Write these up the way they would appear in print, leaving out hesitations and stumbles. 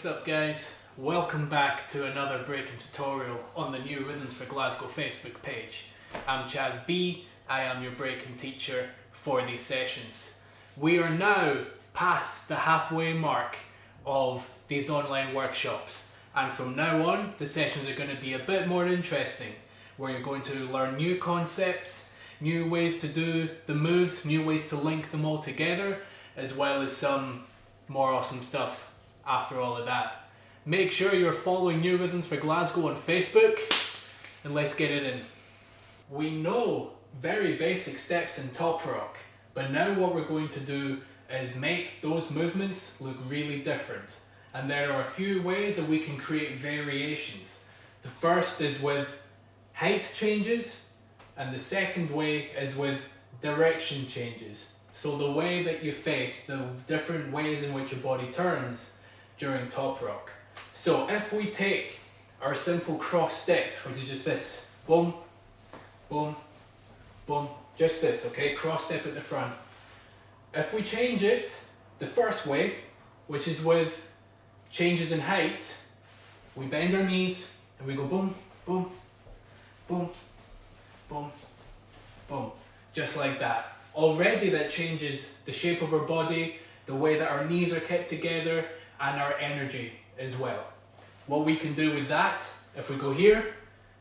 What's up guys? Welcome back to another breaking tutorial on the New Rhythms for Glasgow Facebook page. I'm Chaz B, I am your breaking teacher for these sessions. We are now past the halfway mark of these online workshops, and from now on the sessions are going to be a bit more interesting, where you're going to learn new concepts, new ways to do the moves, new ways to link them all together, as well as some more awesome stuff after all of that. Make sure you're following New Rhythms for Glasgow on Facebook, and let's get it in. We know very basic steps in Toprock, but now what we're going to do is make those movements look really different. And there are a few ways that we can create variations. The first is with height changes, and the second way is with direction changes. So the way that you face, the different ways in which your body turns during Toprock. So if we take our simple cross step, which is just this, boom, boom, boom, just this, okay, cross step at the front. If we change it the first way, which is with changes in height, we bend our knees and we go boom, boom, boom, boom, boom, just like that. Already that changes the shape of our body, the way that our knees are kept together, and our energy as well. What we can do with that, if we go here,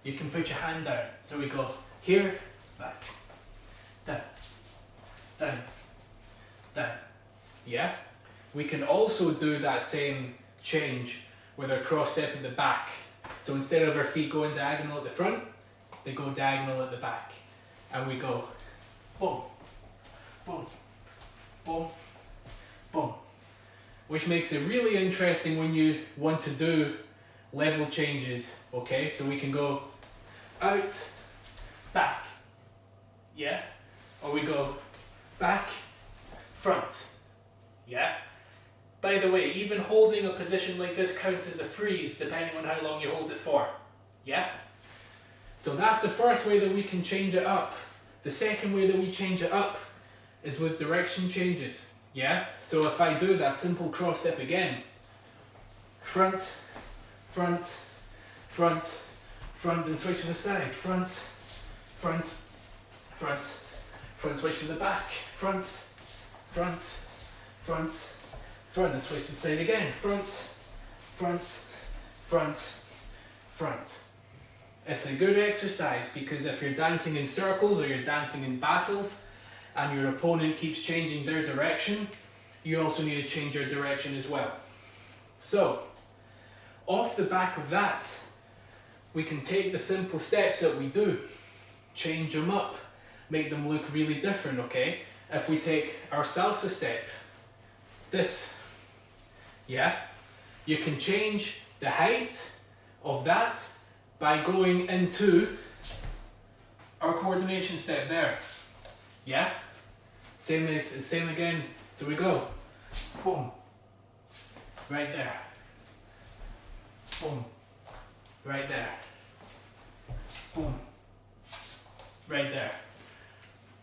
you can put your hand down. So we go here, back, down, down, down. Yeah? We can also do that same change with our cross step at the back. So instead of our feet going diagonal at the front, they go diagonal at the back. And we go boom, boom, boom, boom. Which makes it really interesting when you want to do level changes, okay? So we can go out, back, yeah? Or we go back, front, yeah? By the way, even holding a position like this counts as a freeze depending on how long you hold it for, yeah? So that's the first way that we can change it up. The second way that we change it up is with direction changes. Yeah, so if I do that simple cross step again, front, front, front, front, then switch to the side, front, front, front, front, switch to the back, front, front, front, front, then switch to the side again, front, front, front, front. It's a good exercise because if you're dancing in circles or you're dancing in battles, and your opponent keeps changing their direction, you also need to change your direction as well. So, off the back of that, we can take the simple steps that we do, change them up, make them look really different, okay? If we take our salsa step, this, yeah? You can change the height of that by going into our coordination step there. Yeah? Same again. So we go. Boom. Right there. Boom. Right there. Boom. Right there.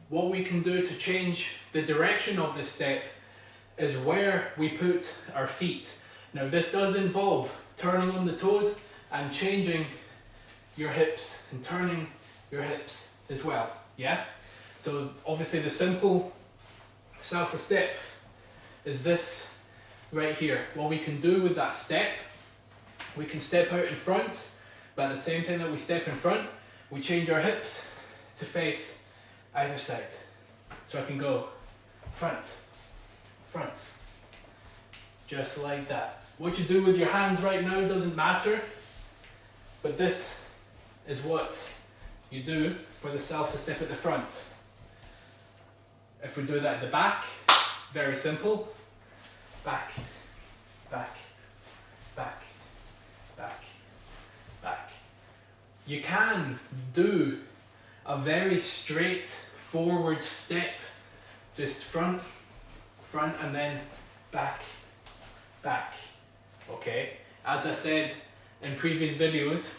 What we can do to change the direction of this step is where we put our feet. Now this does involve turning on the toes and changing your hips and turning your hips as well. Yeah? So obviously the simple salsa step is this right here. What we can do with that step, we can step out in front, but at the same time that we step in front, we change our hips to face either side. So I can go front, front, just like that. What you do with your hands right now doesn't matter, but this is what you do for the salsa step at the front. If we do that at the back, very simple. Back, back, back, back, back. You can do a very straight forward step, just front, front, and then back, back. Okay? As I said in previous videos,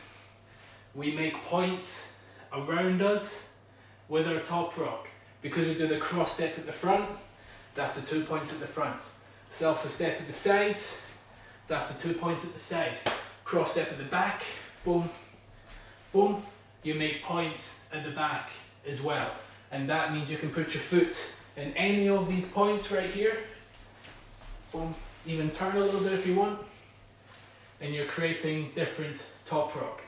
we make points around us with our Toprock. Because we do the cross step at the front, that's the 2 points at the front. Salsa step at the sides, That's the 2 points at the side. Cross step at the back, boom, boom. You make points at the back as well. And that means you can put your foot in any of these points right here. Boom. Even turn a little bit if you want. And you're creating different Toprock.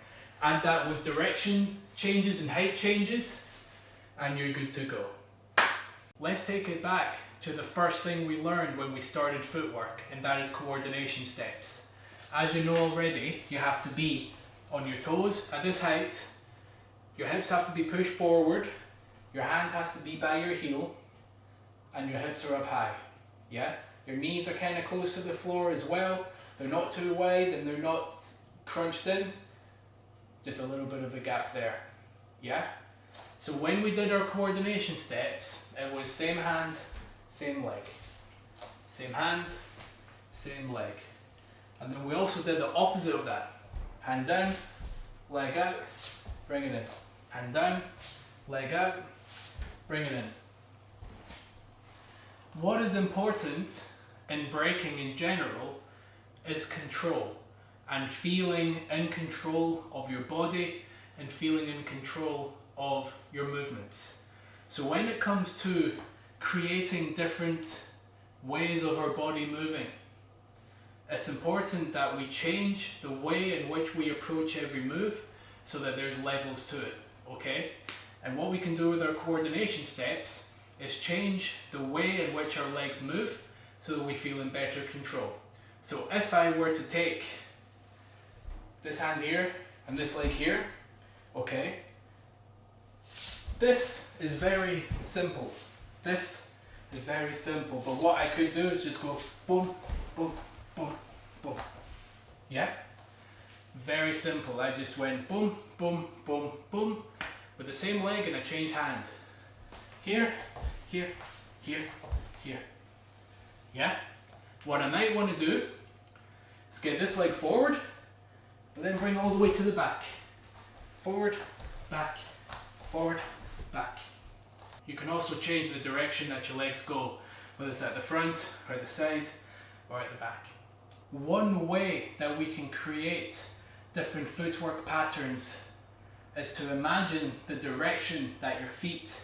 Add that with direction changes and height changes, and you're good to go. Let's take it back to the first thing we learned when we started footwork, and that is coordination steps. As you know already, you have to be on your toes at this height, your hips have to be pushed forward, your hand has to be by your heel, and your hips are up high. Yeah? Your knees are kind of close to the floor as well. They're not too wide and they're not crunched in. Just a little bit of a gap there. Yeah? So when we did our coordination steps, it was same hand, same leg. Same hand, same leg. And then we also did the opposite of that. Hand down, leg out, bring it in. Hand down, leg out, bring it in. What is important in breaking in general is control, and feeling in control of your body and feeling in control of your movements. So when it comes to creating different ways of our body moving, it's important that we change the way in which we approach every move so that there's levels to it, okay? And what we can do with our coordination steps is change the way in which our legs move so that we feel in better control. So if I were to take this hand here and this leg here, okay, this is very simple. This is very simple, but what I could do is just go boom, boom, boom, boom. Yeah? Very simple. I just went boom, boom, boom, boom with the same leg and I change hand. Here, here, here, here. Yeah? What I might want to do is get this leg forward, but then bring it all the way to the back. Forward, back, back. You can also change the direction that your legs go, whether it's at the front, or at the side, or at the back. One way that we can create different footwork patterns is to imagine the direction that your feet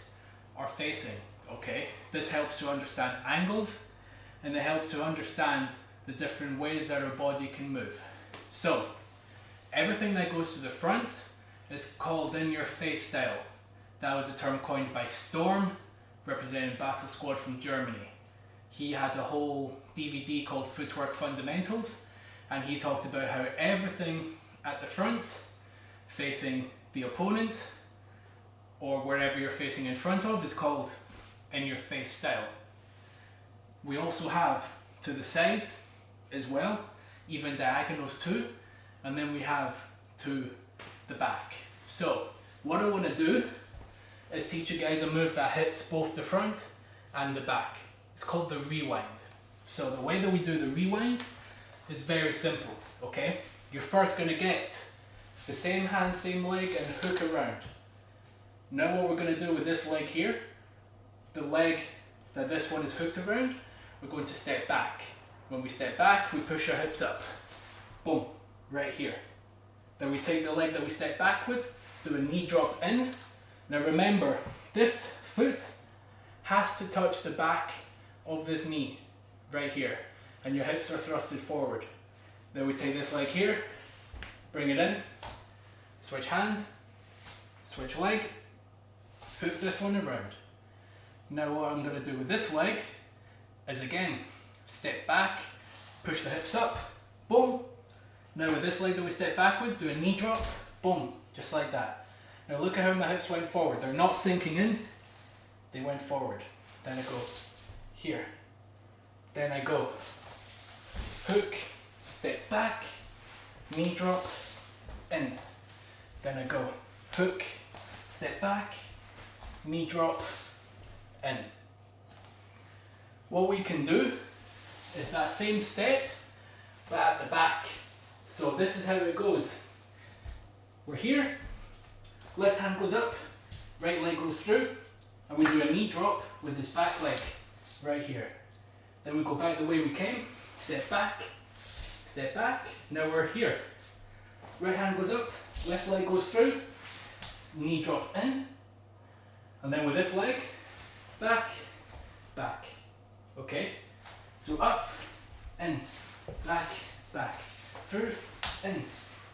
are facing, okay? This helps to understand angles, and it helps to understand the different ways that our body can move. So, everything that goes to the front is called in your face style. That was a term coined by Storm, representing Battle Squad from Germany. He had a whole DVD called Footwork Fundamentals, and he talked about how everything at the front, facing the opponent, or wherever you're facing in front of, is called in your face style. We also have to the sides as well, even diagonals too, and then we have to the back. So what I want to do is teach you guys a move that hits both the front and the back. It's called the rewind. So the way that we do the rewind is very simple, okay? You're first going to get the same hand, same leg and hook around. Now what we're going to do with this leg here, the leg that this one is hooked around, we're going to step back. When we step back, we push our hips up. Boom, right here. Then we take the leg that we step back with, do a knee drop in. Now remember, this foot has to touch the back of this knee, right here. And your hips are thrusted forward. Then we take this leg here, bring it in, switch hand, switch leg, hook this one around. Now what I'm going to do with this leg is again, step back, push the hips up, boom. Now with this leg that we step back with, do a knee drop, boom, just like that. Now look at how my hips went forward. They're not sinking in, they went forward. Then I go here. Then I go hook, step back, knee drop, in. Then I go hook, step back, knee drop, in. What we can do is that same step, but at the back. So this is how it goes. We're here, left hand goes up, right leg goes through, and we do a knee drop with this back leg right here. Then we go back the way we came, step back, step back. Now we're here. Right hand goes up, left leg goes through, knee drop in, and then with this leg, back, back. Okay? So up, in, back, back, through, in,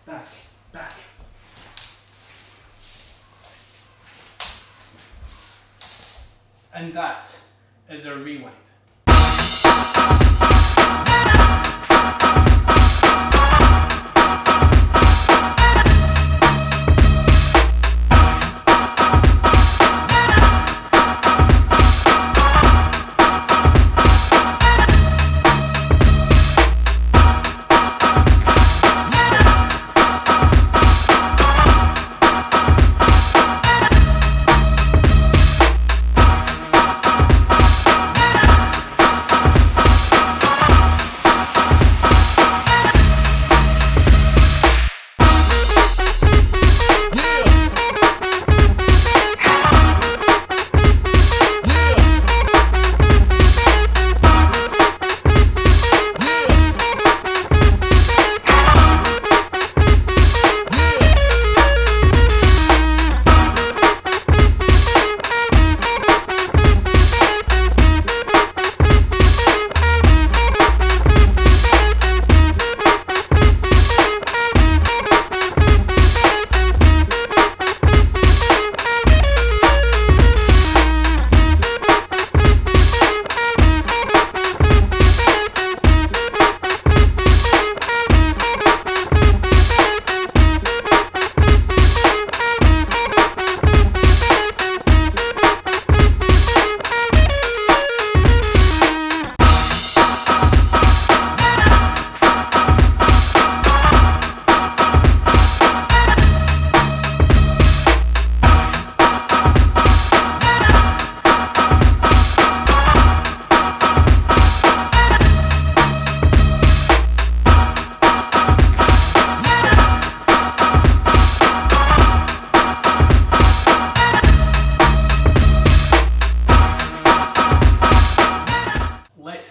back, back. And that is our rewind.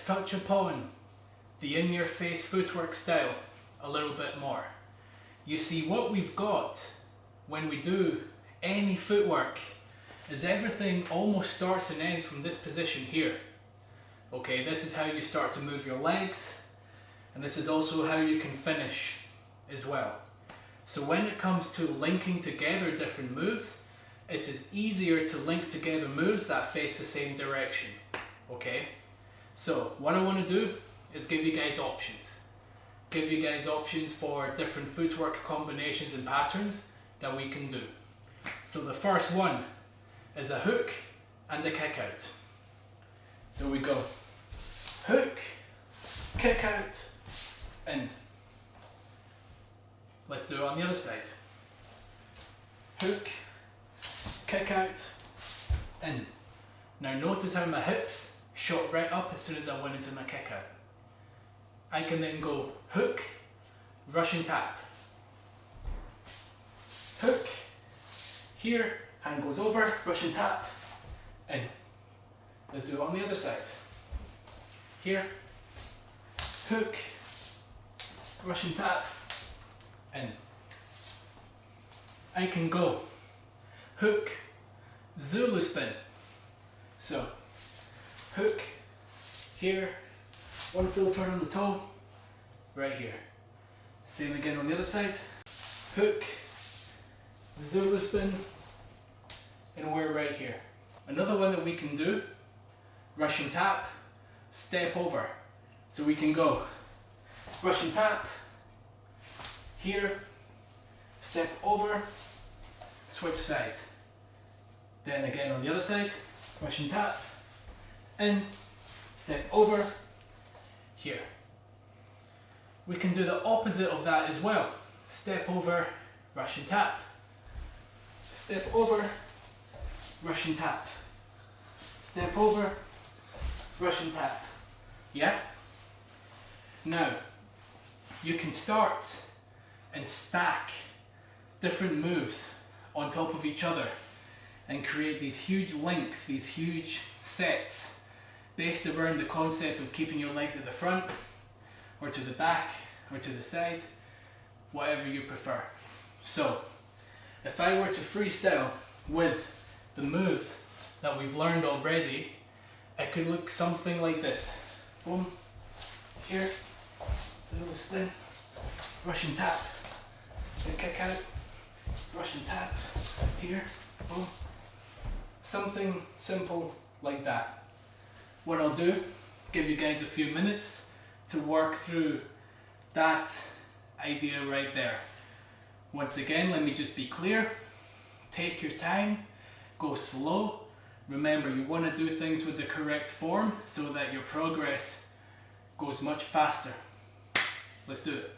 Touch upon the in-your-face footwork style a little bit more. You see, what we've got when we do any footwork is everything almost starts and ends from this position here. Okay, this is how you start to move your legs, and this is also how you can finish as well. So when it comes to linking together different moves, it is easier to link together moves that face the same direction. Okay? So what I want to do is give you guys options. Give you guys options for different footwork combinations and patterns that we can do. So the first one is a hook and a kick out. So we go hook, kick out, in. Let's do it on the other side. Hook, kick out, in. Now notice how my hips shot right up as soon as I went into my kick out. I can then go hook, Russian tap. Hook, here, hand goes over, Russian tap, in. Let's do it on the other side. Here, hook, Russian tap, in. I can go hook, Zulu spin. So, hook, here, one full turn on the toe, right here. Same again on the other side. Hook, Zulu spin, and we're right here. Another one that we can do, Russian tap, step over. So we can go Russian tap, here, step over, switch side. Then again on the other side, Russian tap, in, step over, here. We can do the opposite of that as well. Step over, Russian tap. Step over, Russian tap. Step over, Russian tap. Yeah? Now, you can start and stack different moves on top of each other and create these huge links, these huge sets based around the concept of keeping your legs at the front or to the back or to the side, whatever you prefer. So, if I were to freestyle with the moves that we've learned already, it could look something like this. Boom, here, zero spin, Russian tap, then kick out, Russian tap, here, boom. Something simple like that. What I'll do, give you guys a few minutes to work through that idea right there. Once again, let me just be clear. Take your time, go slow. Remember, you want to do things with the correct form so that your progress goes much faster. Let's do it.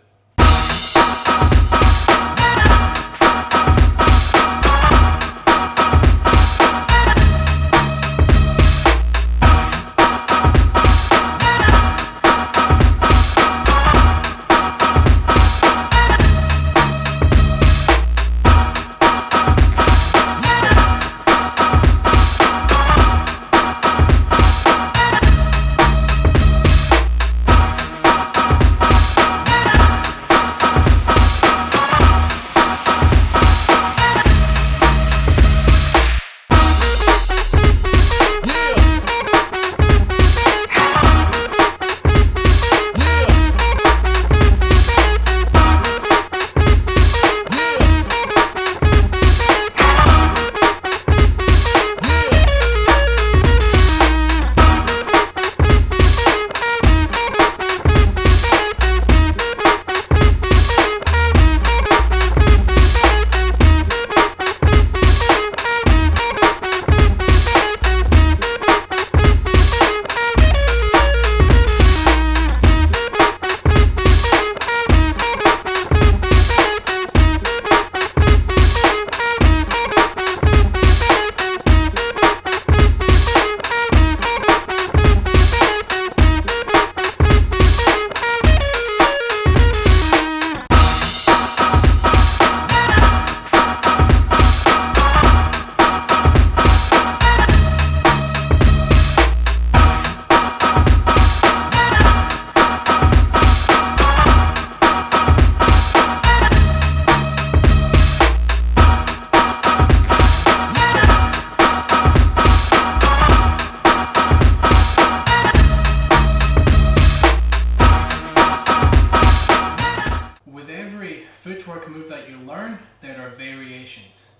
Footwork move that you learn, there are variations.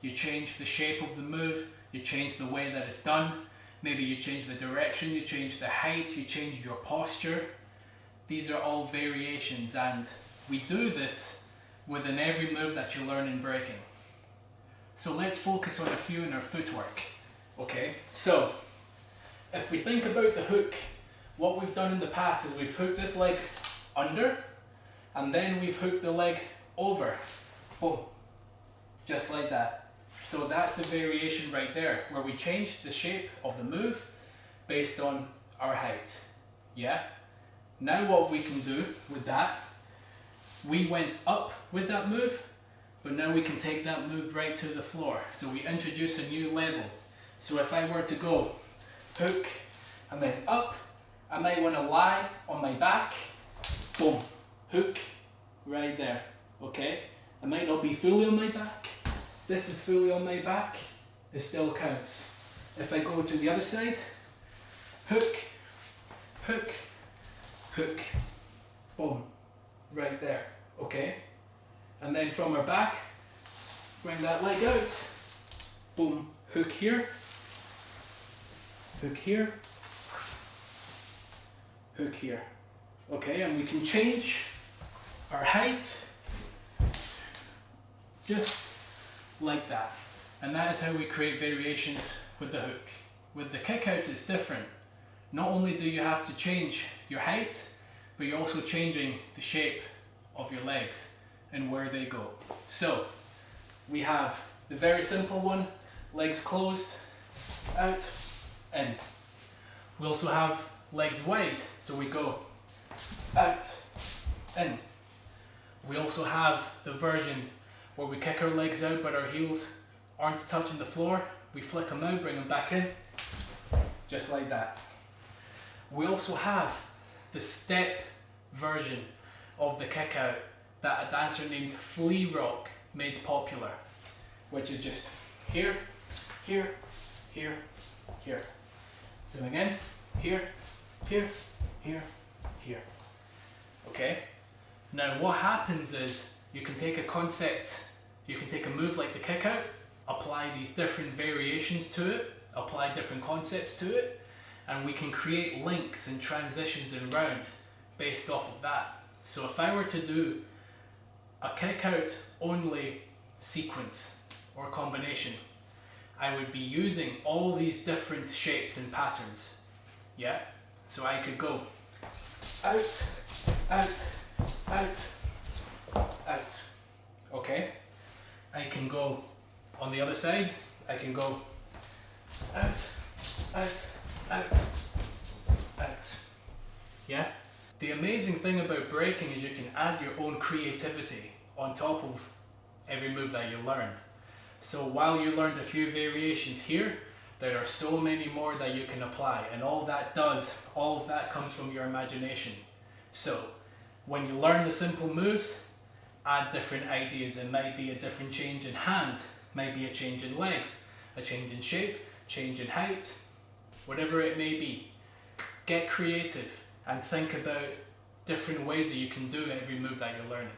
You change the shape of the move, you change the way that it's done, maybe you change the direction, you change the height, you change your posture. These are all variations, and we do this within every move that you learn in breaking. So let's focus on a few in our footwork. Okay, so if we think about the hook, what we've done in the past is we've hooked this leg under, and then we've hooked the leg over. Boom. Just like that. So that's a variation right there, where we changed the shape of the move based on our height. Yeah? Now what we can do with that, we went up with that move, but now we can take that move right to the floor. So we introduce a new level. So if I were to go hook and then up, I might want to lie on my back. Boom. Hook right there. Okay? I might not be fully on my back. This is fully on my back. It still counts. If I go to the other side, hook, hook, hook. Boom. Right there. Okay? And then from our back, bring that leg out. Boom. Hook here. Hook here. Hook here. Okay, and we can change our height just like that. And that is how we create variations with the hook. With the kick out, it's different. Not only do you have to change your height, but you're also changing the shape of your legs and where they go. So we have the very simple one, legs closed, out, in. We also have legs wide, so we go out, in. We also have the version where we kick our legs out but our heels aren't touching the floor. We flick them out, bring them back in, just like that. We also have the step version of the kick out that a dancer named Flea Rock made popular, which is just here, here, here, here. Same again, here, here, here, here. Okay? Now what happens is you can take a concept, you can take a move like the kick out, apply these different variations to it, apply different concepts to it, and we can create links and transitions and rounds based off of that. So if I were to do a kick out only sequence or combination, I would be using all these different shapes and patterns. Yeah? So I could go out, out, out, out. Okay? I can go on the other side, I can go out, out, out, out. Yeah? The amazing thing about breaking is you can add your own creativity on top of every move that you learn. So while you learned a few variations here, there are so many more that you can apply, and all of that comes from your imagination. So when you learn the simple moves, add different ideas. It might be a different change in hand, might be a change in legs, a change in shape, change in height, whatever it may be. Get creative and think about different ways that you can do every move that you're learning.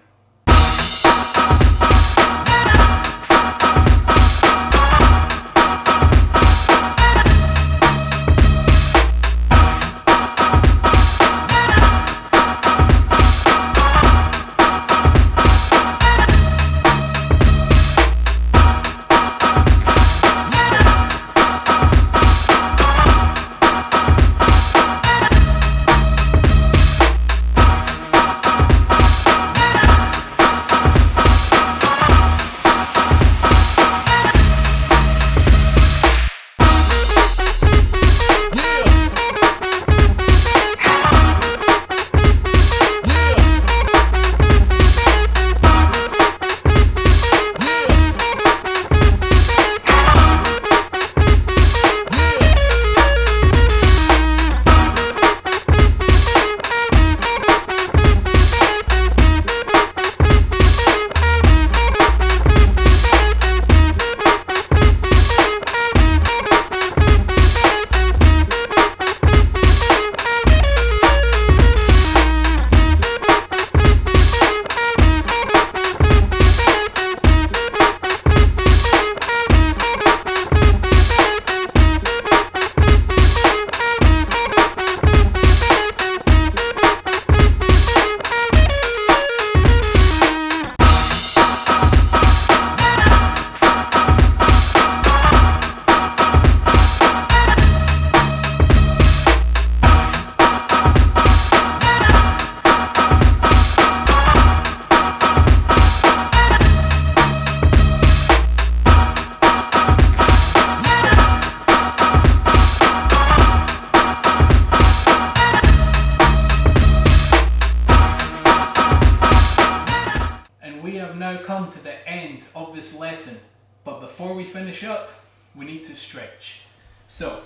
Come to the end of this lesson, but before we finish up, we need to stretch. So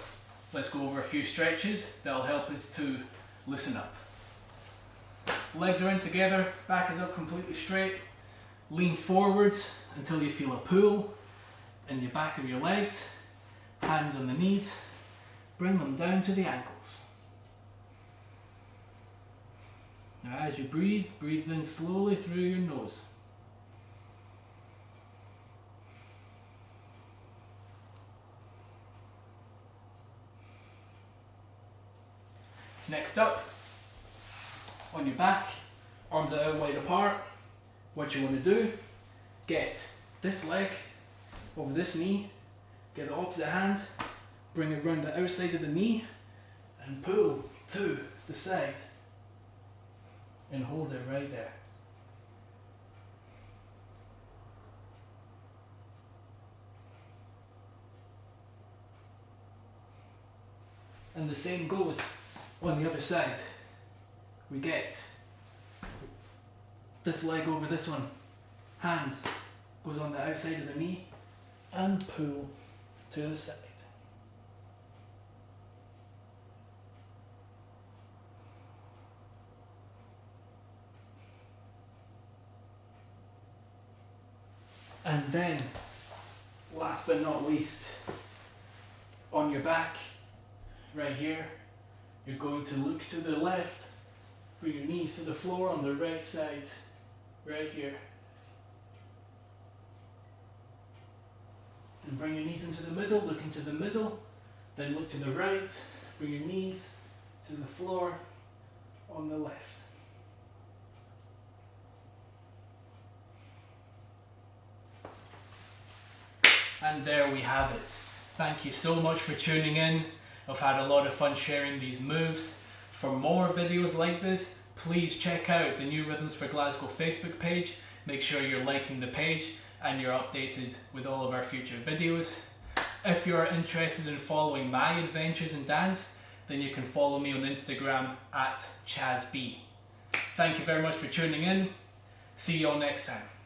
let's go over a few stretches that'll help us to loosen up. Legs are in together, back is up completely straight. Lean forwards until you feel a pull in the back of your legs. Hands on the knees, bring them down to the ankles. Now as you breathe, breathe in slowly through your nose. Next up, on your back, arms are out wide apart. What you want to do, get this leg over this knee, get the opposite hand, bring it around the outside of the knee and pull to the side and hold it right there. And the same goes on the other side. We get this leg over this one, hand goes on the outside of the knee and pull to the side. And then, last but not least, on your back, right here, you're going to look to the left, bring your knees to the floor on the right side, right here. And bring your knees into the middle, look into the middle, then look to the right, bring your knees to the floor on the left. And there we have it. Thank you so much for tuning in. I've had a lot of fun sharing these moves. For more videos like this, please check out the New Rhythms for Glasgow Facebook page. Make sure you're liking the page and you're updated with all of our future videos. If you're interested in following my adventures in dance, then you can follow me on Instagram at ChazB. Thank you very much for tuning in. See you all next time.